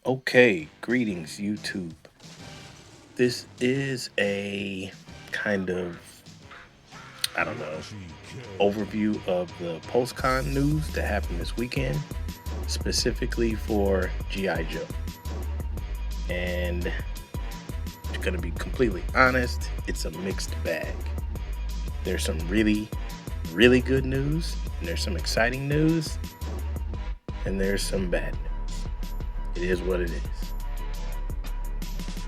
Okay, greetings, YouTube. This is a kind of, I don't know, overview of the Pulsecon news that happened this weekend, specifically for G.I. Joe. And I'm gonna be completely honest, it's a mixed bag. There's some really, really good news, and there's some exciting news, and there's some bad news. It is what it is.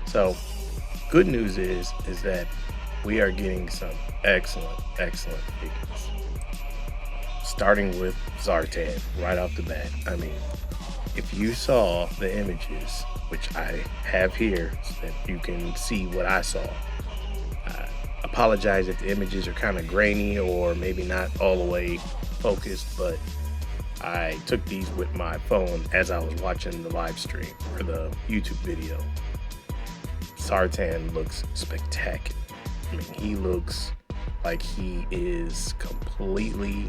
So, good news is that we are getting some excellent figures. Starting with Zartan right off the bat. I mean, if you saw the images, which I have here so that you can see what I saw. Apologize if the images are kind of grainy or maybe not all the way focused, but I took these with my phone as I was watching the live stream or the YouTube video. Zartan looks spectacular. I mean, he looks like he is completely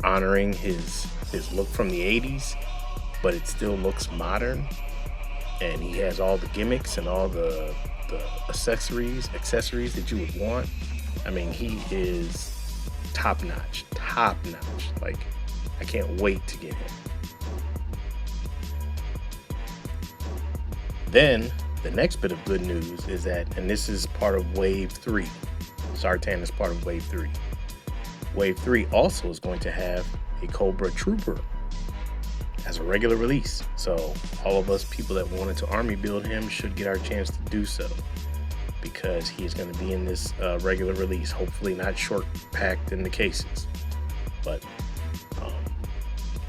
honoring his look from the 80s, but it still looks modern. And he has all the gimmicks and all the accessories that you would want. I mean, he is top notch. Like, I can't wait to get him. Then the next bit of good news is that, and this is part of Wave 3. Zartan is part of Wave 3. Wave 3 also is going to have a Cobra Trooper as a regular release. So all of us people that wanted to army build him should get our chance to do so, because he is going to be in this regular release, hopefully not short packed in the cases. But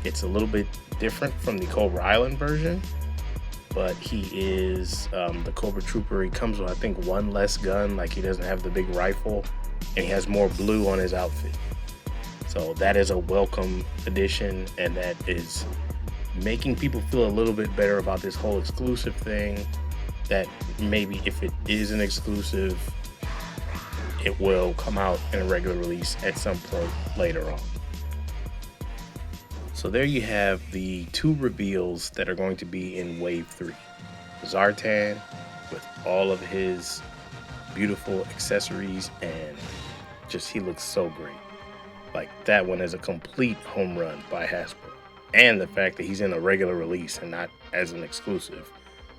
it's a little bit different from the Cobra Island version, but he is the Cobra Trooper. He comes with, I think, one less gun, like he doesn't have the big rifle, and he has more blue on his outfit. So that is a welcome addition, and that is making people feel a little bit better about this whole exclusive thing, that maybe if it is an exclusive, it will come out in a regular release at some point later on. So there you have the two reveals that are going to be in Wave 3. Zartan with all of his beautiful accessories, and just he looks so great. Like, that one is a complete home run by Hasbro. And the fact that he's in a regular release and not as an exclusive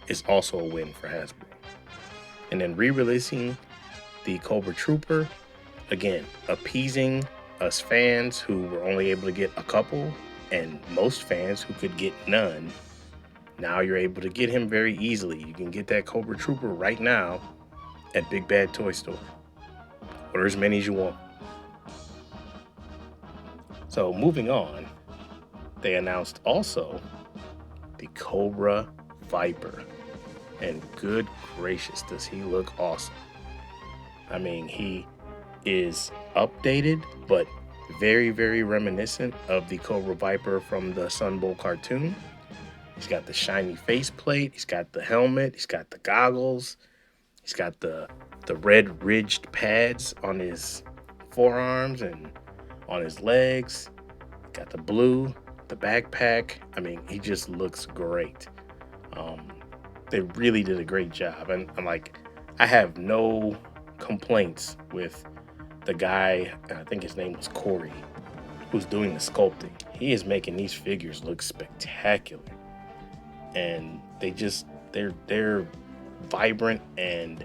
is also a win for Hasbro. And then re-releasing the Cobra Trooper, again, appeasing us fans who were only able to get a couple, and most fans who could get none. Now you're able to get him very easily. You can get that Cobra Trooper right now at Big Bad Toy Store. Order as many as you want. So moving on, they announced also the Cobra Viper. And good gracious, does he look awesome. I mean, he is updated, but very, very reminiscent of the Cobra Viper from the Sun Bowl cartoon. He's got the shiny faceplate, he's got the helmet, he's got the goggles, he's got the red ridged pads on his forearms and on his legs, got the blue, the backpack. I mean, he just looks great. They really did a great job, and I have no complaints with the guy, I think his name was Corey, who's doing the sculpting. He is making these figures look spectacular, and they're vibrant and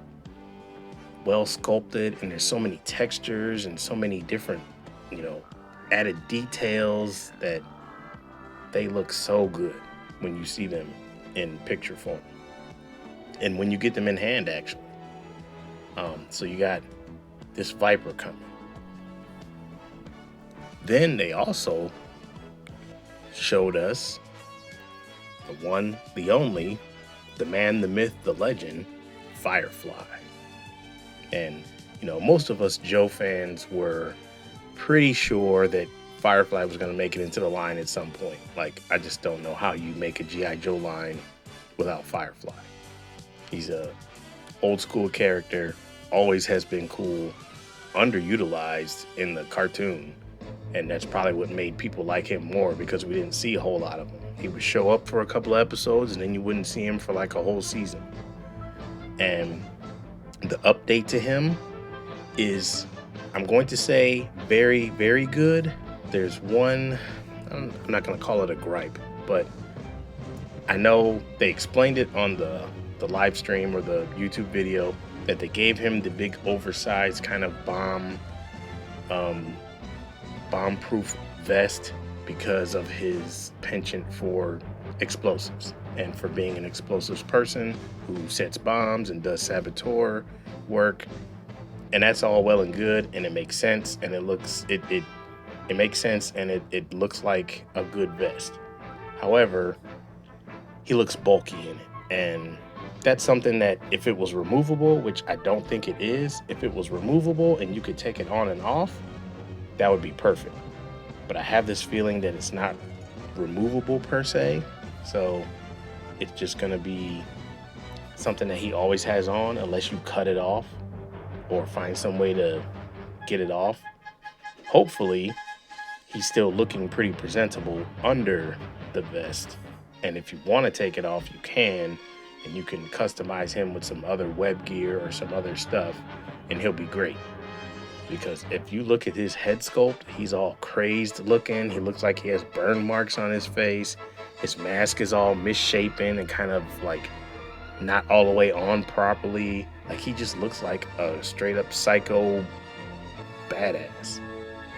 well sculpted, and there's so many textures and so many different, added details that they look so good when you see them in picture form and when you get them in hand, actually. So you got this Viper coming. Then they also showed us the one, the only, the man, the myth, the legend, Firefly. And, most of us Joe fans were pretty sure that Firefly was going to make it into the line at some point. Like, I just don't know how you make a G.I. Joe line without Firefly. He's a old school character, always has been cool, underutilized in the cartoon, and that's probably what made people like him more, because we didn't see a whole lot of him. He would show up for a couple of episodes and then you wouldn't see him for like a whole season. And the update to him is, I'm going to say, very, very good. There's one, I'm not going to call it a gripe, but I know they explained it on the live stream or the YouTube video that they gave him the big oversized kind of bomb-proof vest because of his penchant for explosives and for being an explosives person who sets bombs and does saboteur work. And that's all well and good, and it makes sense, and it makes sense, and it looks like a good vest. However, he looks bulky in it, and that's something that if it was removable, which I don't think it is, if it was removable and you could take it on and off, that would be perfect. But I have this feeling that it's not removable per se, so it's just gonna be something that he always has on unless you cut it off or find some way to get it off. Hopefully, he's still looking pretty presentable under the vest. And if you want to take it off, you can, and you can customize him with some other web gear or some other stuff, and he'll be great. Because if you look at his head sculpt, he's all crazed looking. He looks like he has burn marks on his face. His mask is all misshapen and kind of like not all the way on properly. Like, he just looks like a straight up psycho badass.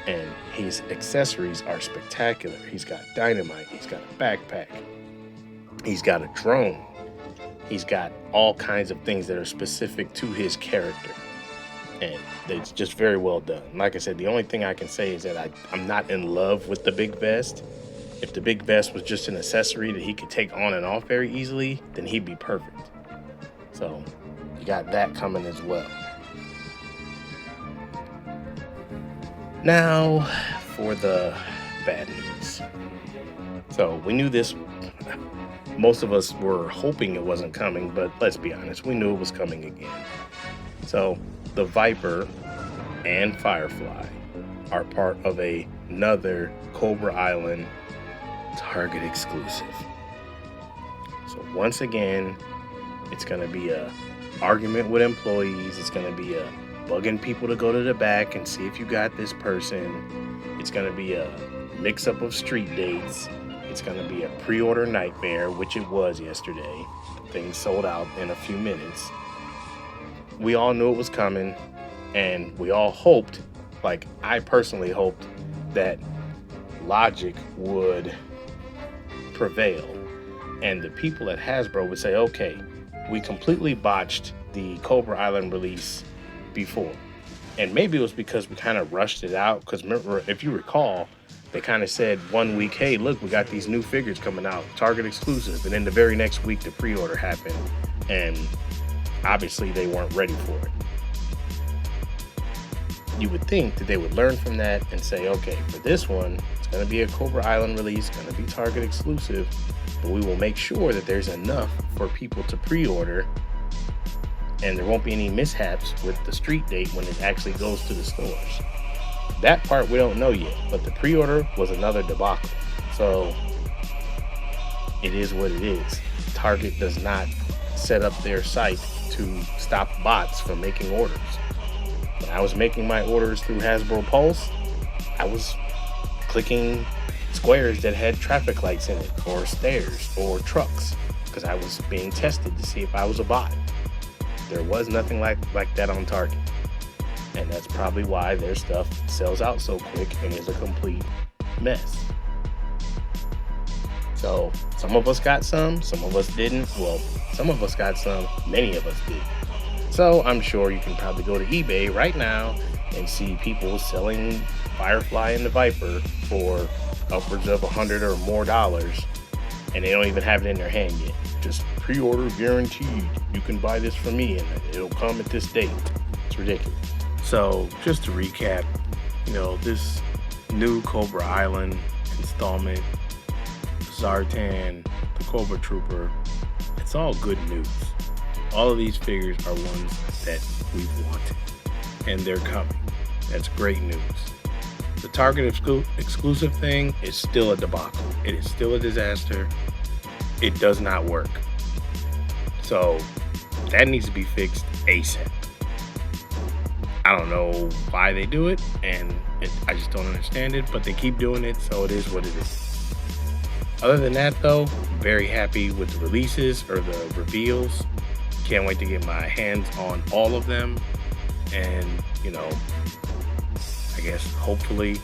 And his accessories are spectacular. He's got dynamite, he's got a backpack, he's got a drone, he's got all kinds of things that are specific to his character. And it's just very well done. Like I said, the only thing I can say is that I'm not in love with the big vest. If the big vest was just an accessory that he could take on and off very easily, then he'd be perfect. So you got that coming as well. Now for the bad news. So we knew this, most of us were hoping it wasn't coming, but let's be honest, we knew it was coming again. So the Viper and Firefly are part of another Cobra Island Target exclusive. So once again, it's going to be a argument with employees. It's going to be a bugging people to go to the back and see if you got this person. It's going to be a mix-up of street dates. It's going to be a pre-order nightmare, which it was yesterday. Things sold out in a few minutes. We all knew it was coming, and we all hoped, like I personally hoped, that logic would prevail. And the people at Hasbro would say, okay, we completely botched the Cobra Island release before. And maybe it was because we kind of rushed it out, because remember, if you recall, they kind of said 1 week, hey, look, we got these new figures coming out, Target exclusive. And then the very next week, the pre-order happened. And obviously, they weren't ready for it. You would think that they would learn from that and say, okay, for this one, it's going to be a Cobra Island release, going to be Target exclusive, but we will make sure that there's enough for people to pre-order, and there won't be any mishaps with the street date when it actually goes to the stores. That part we don't know yet, but the pre-order was another debacle. So it is what it is. Target does not set up their site to stop bots from making orders. When I was making my orders through Hasbro Pulse, I was clicking squares that had traffic lights in it, or stairs, or trucks, because I was being tested to see if I was a bot. There was nothing like that on Target. And that's probably why their stuff sells out so quick and is a complete mess. So some of us got some of us didn't. Well, some of us got some, many of us did. So I'm sure you can probably go to eBay right now and see people selling Firefly and the Viper for upwards of $100 or more, and they don't even have it in their hand yet. Just pre-order guaranteed. You can buy this from me and it'll come at this date. It's ridiculous. So just to recap, this new Cobra Island installment, Zartan, the Cobra Trooper, it's all good news. All of these figures are ones that we've wanted, and they're coming. That's great news. The Target exclusive thing is still a debacle. It is still a disaster. It does not work. So that needs to be fixed ASAP. I don't know why they do it, and I just don't understand it, but they keep doing it, so it is what it is. Other than that, though, I'm very happy with the releases or the reveals. Can't wait to get my hands on all of them, and, you know, I guess hopefully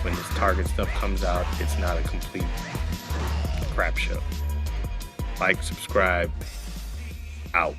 when this Target stuff comes out, it's not a complete crap show. Like, subscribe, out.